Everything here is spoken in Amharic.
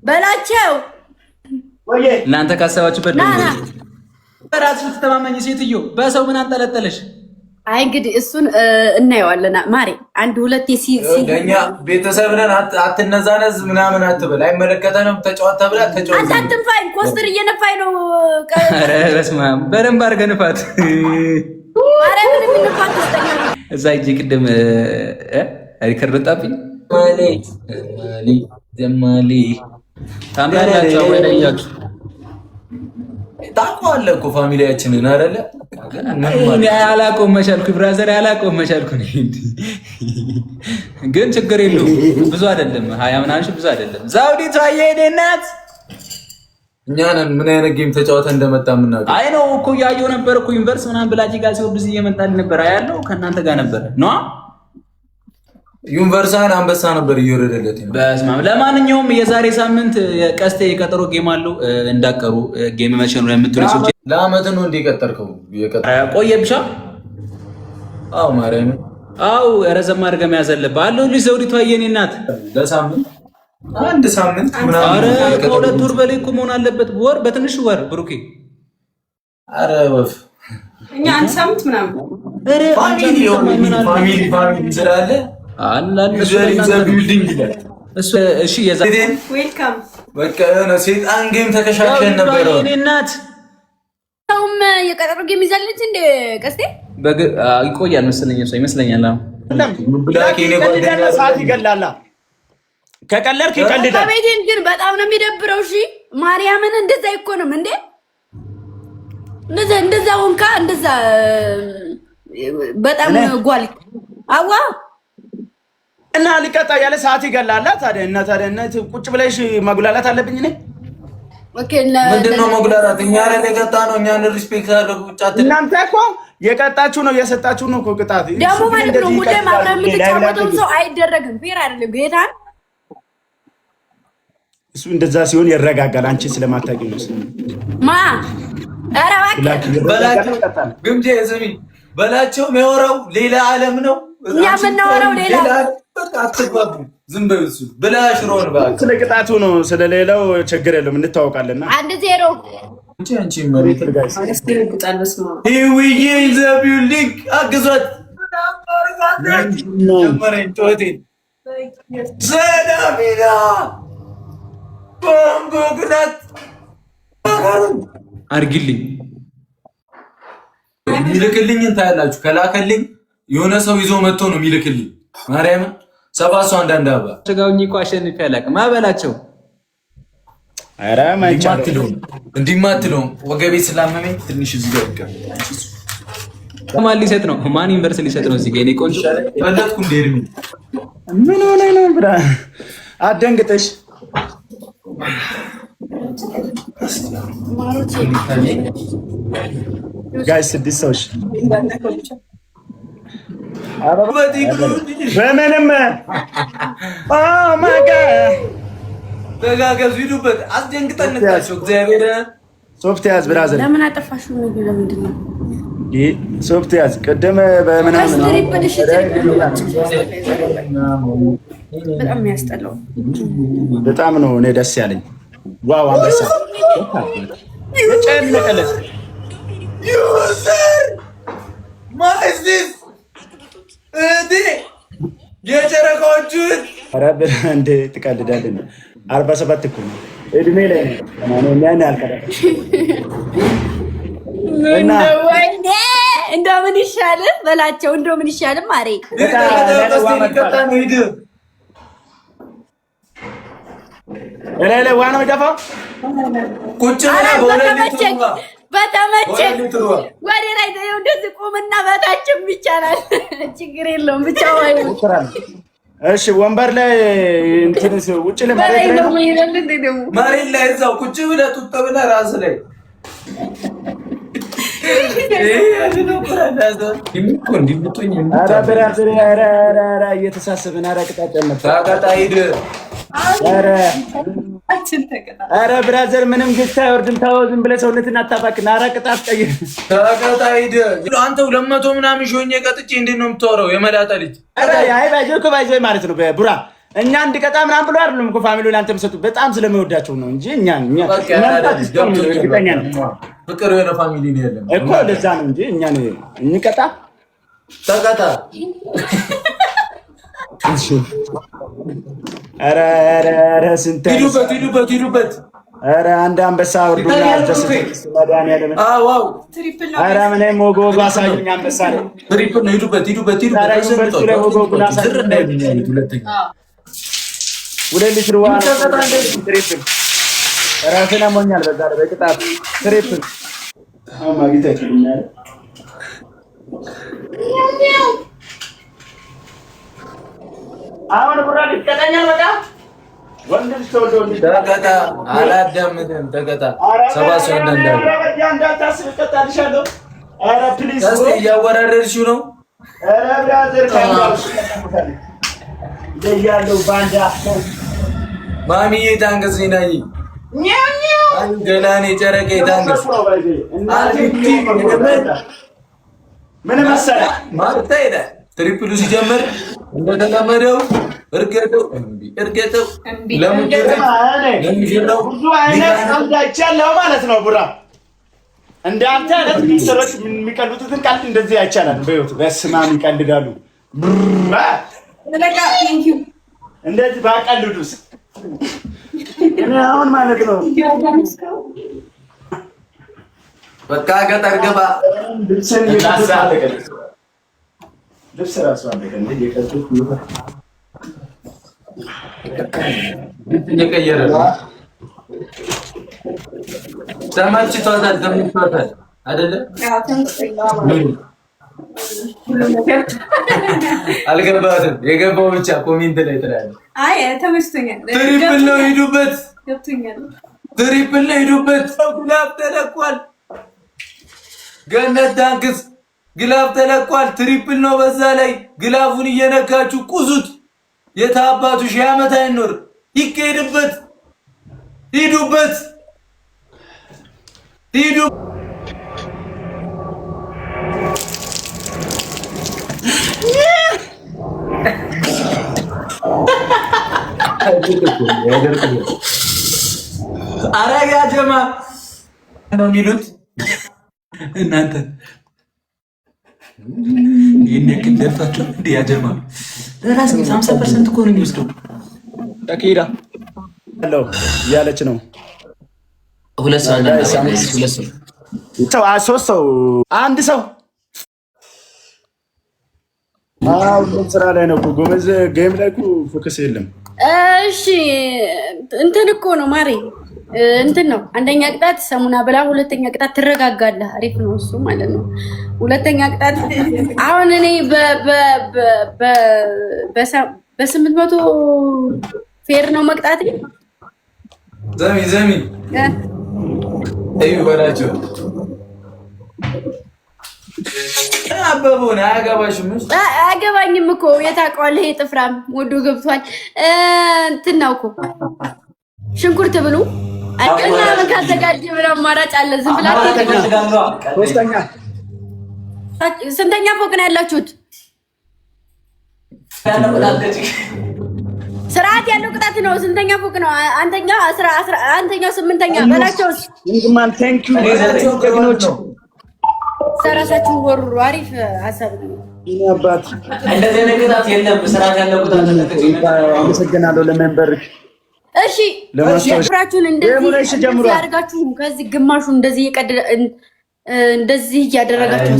በላቸው ወይ እናንተ ካሰባችሁበት ነው። በራስሽ ተማመኝ ሴትዮ፣ በሰው ምን አንጠለጠለሽ? አይ እንግዲህ እሱን እናየዋለን። ማሬ አንድ ሁለት ለኛ ቤተሰብ ነን። አትነዛነዝ ምናምን አትበል፣ አይመለከተንም። ተጫወት ተብላ ተጫወት። አንተ አትንፋኝ፣ ኮስተር እየነፋኝ ነው። ኧረ በስመ አብ በደንብ አድርገህ ንፋት። ማሬ ምን ንፋት ተስተኛ እዛ ሂጅ። ቅድም ሪከርድ ወጣብኝ። ጀማሊ ታምራላችሁ ወይ ለያችሁ? ታውቀዋለህ እኮ ፋሚሊያችንን አይደለ? እኔ አላውቀውም መቻልኩ፣ ብራዘር አላውቀውም መቻልኩ። ግን ችግር የለውም ብዙ አይደለም፣ 20 ምናምን ብዙ አይደለም። ዛውዲቷ የኔ እናት እኛ ነን ምን አይነት ጌም ተጫወተ እንደመጣ ምናውቀው። አይ ነው እኮ ያየው ነበር እኮ ዩኒቨርስ ምናምን ብላጂ ጋር ሲወርድ እየመጣልኝ ነበር። አያለው ከእናንተ ጋር ነበር ነው ዩኒቨርሳን አንበሳ ነበር እየወረደለት ነው። በስመ አብ። ለማንኛውም የዛሬ ሳምንት ቀስቴ የቀጠሮ ጌም አለው እንዳቀሩ ጌም መቼ ነው የምትሉኝ ሰዎች? ለአመት ነው እንዲቀጠርከው ቆየ ብቻ። አዎ ማርያም፣ አዎ ረዘም አድርገህ መያዝ አለብህ አለው። ልጅ ዘውዲቷ የኔ እናት ለሳምንት አንድ ሳምንት ምናምን። ኧረ ከሁለት ወር በላይ እኮ መሆን አለበት። ወር በትንሽ ወር ብሩኬ። ኧረ ወፍ እኛ አንድ ሳምንት ምናምን ፋሚሊ ስላለ እሺ ዌልካም በቃ የሆነ ሴጣን ጌም ተከሻሸን ነበር። እናት ሰውም የቀጠሮ ጌም ይዛለች እንደ ቀስቴ ይቆያል መሰለኝ ይመስለኛል። ሰዓት ይገላላ ከቀለድክ ይቀልዳል። ከቤቴን ግን በጣም ነው የሚደብረው። እሺ ማርያምን እንደዛ አይኮንም እንዴ! እንደዛ ወንካ እንደዛ በጣም ጓል አዋ እና ሊቀጣ ያለ ሰዓት ይገላላ። ታዲያ እና ቁጭ ብለሽ መጉላላት አለብኝ እኔ? ኦኬ ምንድነው መጉላላት? እኛ ላይ የቀጣ ነው። እኛን ሪስፔክት አድርጉ። እናንተ እኮ የቀጣችሁ ነው የሰጣችሁ ነው እኮ ቅጣት። ደግሞ ማለት ነው ሙዴ ማብራም የምትጫወተው ሰው አይደረግም። ፌር አይደለም ጌታን። እሱ እንደዛ ሲሆን ይረጋጋል። አንቺ ስለማታውቂ ነው ማ ኧረ እባክህ በላቸው ግምጄ ስሚ በላቸው የሚያወራው ሌላ ዓለም ነው። እኛ የምናወራው ሌላ በቃ አትግባቡ። ዝም በይ እሱ ብላሽ ሮን ባክ ስለ ቅጣቱ ነው። ስለሌላው ችግር የለውም እንታወቃለና 1-0 አንቺ መሬት ጋይስ ሂዊዬ ዘቢውሊንግ አግዟት ጀመረኝ ጮቴ ሰላሚና ቦምቦግናት አርግልኝ የሚልክልኝን ታያላችሁ። ከላከልኝ የሆነ ሰው ይዞ መጥቶ ነው የሚልክልኝ። ማርያምን ሰባሱ አንዳንድ አባ ሸጋውኝ እኮ አሸንፌ አላውቅም። ማበላቸው ኧረ ማይቻለው እንዲማትለው ወገቤ ስላመመኝ ትንሽ እዚህ ጋር ይቀር። ማን ሊሰጥ ነው? ማን ዩኒቨርስ ሊሰጥ ነው? እዚህ ጋር እኔ ቆንጆ ፈለጥኩ እንደ እድሜ ምን ሆነ ነው ብራ አደንግጠሽ ጋይስ 6 ሰዎች በምንም ማጋ ተጋገዙ ሂዱበት። አስደንግጠንታቸው እግዚአብሔር ሶፍት ያዝ ብራዘር። ለምን አጠፋሽው ነው? ለምንድን ነው ሶፍት ያዝ? ቅድም በምናምን በጣም የሚያስጠላው በጣም ነው እኔ ደስ ያለኝ። ዋው አንበሳ ጨነቀለት ዩዘር ማይዚስ እዲ የጨረቃዎቹን አረብ እንደ ትቀልዳለህ። 47 እኮ ነው እድሜ ላይ ነው ያን ያልከረ እና ወይኔ እንደው ምን ይሻላል በላቸው። እንደው ምን ይሻላል ማሬ እለ ዋናው ደፋው ቁጭ ብላ በሁለት በተመቸኝ ወደ ላይ ነው እንደዚህ ቆምና በታችም ይቻላል። ችግር የለውም ብቻ ወይ እሺ ወንበር ላይ እንትንስ ውጭ ለማለት ነው መሬት ላይ እዛው ቁጭ ብለህ ጡጥ ብለህ ራስ ላይ እየተሳሰብን ቅጣጨን ኧረ ብራዘር ምንም ግስት አይወርድም። ተው ዝም ብለህ ሰውነትን አታባክን። ኧረ ቅጣት ቀይር አንተ 200 ምናምን ሾኜ ቀጥቼ እንዴት ነው የምታወራው? የመላጣ ልጅ ባይዘ ማለት ነው ቡራ እኛ እንድቀጣ ምናምን ብሎ አይደለም እኮ ፋሚሊ ለአንተ የምሰጡት በጣም ስለሚወዳቸው ነው እንጂ እኛ ፍቅር የሆነ ፋሚሊ ነው ያለን እኮ ለዛ ነው እንጂ እኛ እንቀጣ ተቀጣ። እሺ ኧረ ስንት ሂዱበት። ኧረ አንድ አንበሳ ወርዱና አስደስት መድኃኒዓለም። ዋው ኧረ ምንም ወጎ አሳዩኝ። አንበሳ ነው ትሪፕል ነው። ሂዱበት። ሁለት ሊትር ውሃ ትሪፕል ራስን አሞኛል። በዛ በቅጣት ትሪፕል ማግኘት አይችልኛል። አሁን ቡራ ሊቀጣኛል። በቃ ወንድ ልጅ ተወልዶ ተቀጣ። አላዳምጥም። ተቀጣ። ሰባት ሰው እንዳታስብ እቀጣልሻለሁ። ኧረ ፕሊዝ እያወራረድሽው ነው። ኧረ ብራዘር ያለው ባንዳ ማሚዬ ታንገስ ነኝ ገና እኔ ጨረቄ ታንገስ ምን መሰለህ ማርታ ሄደ ትሪፕሉ ሲጀምር እንደተለመደው እርገጠው ለሙጀራው ብዙ አይነት እንዳይቻለው ማለት ነው። ቡራ እንዳንተ አይነት ሚሰሮች የሚቀልጡትን ቃል እንደዚህ አይቻላል። በህይወት በስማም ይቀልዳሉ። እንደዚህ ባቀልዱስ እኔ አሁን ማለት ነው በቃ ገጠር ገባ ልብስ ራሱ አለቀ እንዴ የቀጡት እየቀየረ ተመችቷታል አይደለ? አልገባትም። የገባው ብቻ ኮሜንት ላይ ትላለህ። አይ ተመችቶኛል። ትሪፕል ነው ሂዱበት። ገብቶኛል። ትሪፕል ነው ሂዱበት። ግላብ ተለቋል። ገነት ዳንክስ ግላብ ተለቋል። ትሪፕል ነው። በዛ ላይ ግላቡን እየነካችሁ ቁዙት። የታባቱ ሺህ ዓመት አይኖር። ይካሄድበት። ሂዱበት። ሂዱ አረጋ ጀማ ነው የሚሉት እናንተ ይሄን ያክል ደርታችሁ እንዴ? ያጀማ ለራስ 50% እኮ ነው የሚወስደው። ተኪራ አለው ያለች ነው። ሁለት ሰው ሶስት ሰው አንድ ሰው ሁሉም ስራ ላይ ነው። ጎመዝ ጌም ላይ እኮ ፎከስ የለም። እሺ እንትን እኮ ነው ማሬ፣ እንትን ነው። አንደኛ ቅጣት ሰሙና ብላ፣ ሁለተኛ ቅጣት ትረጋጋለህ። አሪፍ ነው እሱ ማለት ነው። ሁለተኛ ቅጣት አሁን እኔ በ800 ፌር ነው መቅጣት። ዘሚ እዩ በላቸው። አበቡን አያገባሽም። አያገባኝም እኮ የታውቀዋለህ። ይሄ ጥፍራም ወዶ ገብቷል። እንትን ነው እኮ ሽንኩርት ብሉ እና ካዘጋጀ ምን አማራጭ አለ? ዝም ብላችሁ ሶስተኛ ስንተኛ ፎቅ ነው ያላችሁት? ስርዓት ያለው ቅጣት ነው። ስንተኛ ፎቅ ነው? አንተኛው 8ኛ በላቸው። እንግማን ቴንክ ዩ ጀግኖች ሰራሳችሁ ወሩ። አሪፍ ሀሳብ ነው። አባት እንደዚህ አይነት ቅጣት የለም። ስርዓት ያለው ቅጣት ነው። አመሰግናለሁ ለመንበርክ። እሺ ፍራችሁን እንደዚህ ያርጋችሁ ከዚህ ግማሹ እንደዚህ እንደዚህ እያደረጋችሁ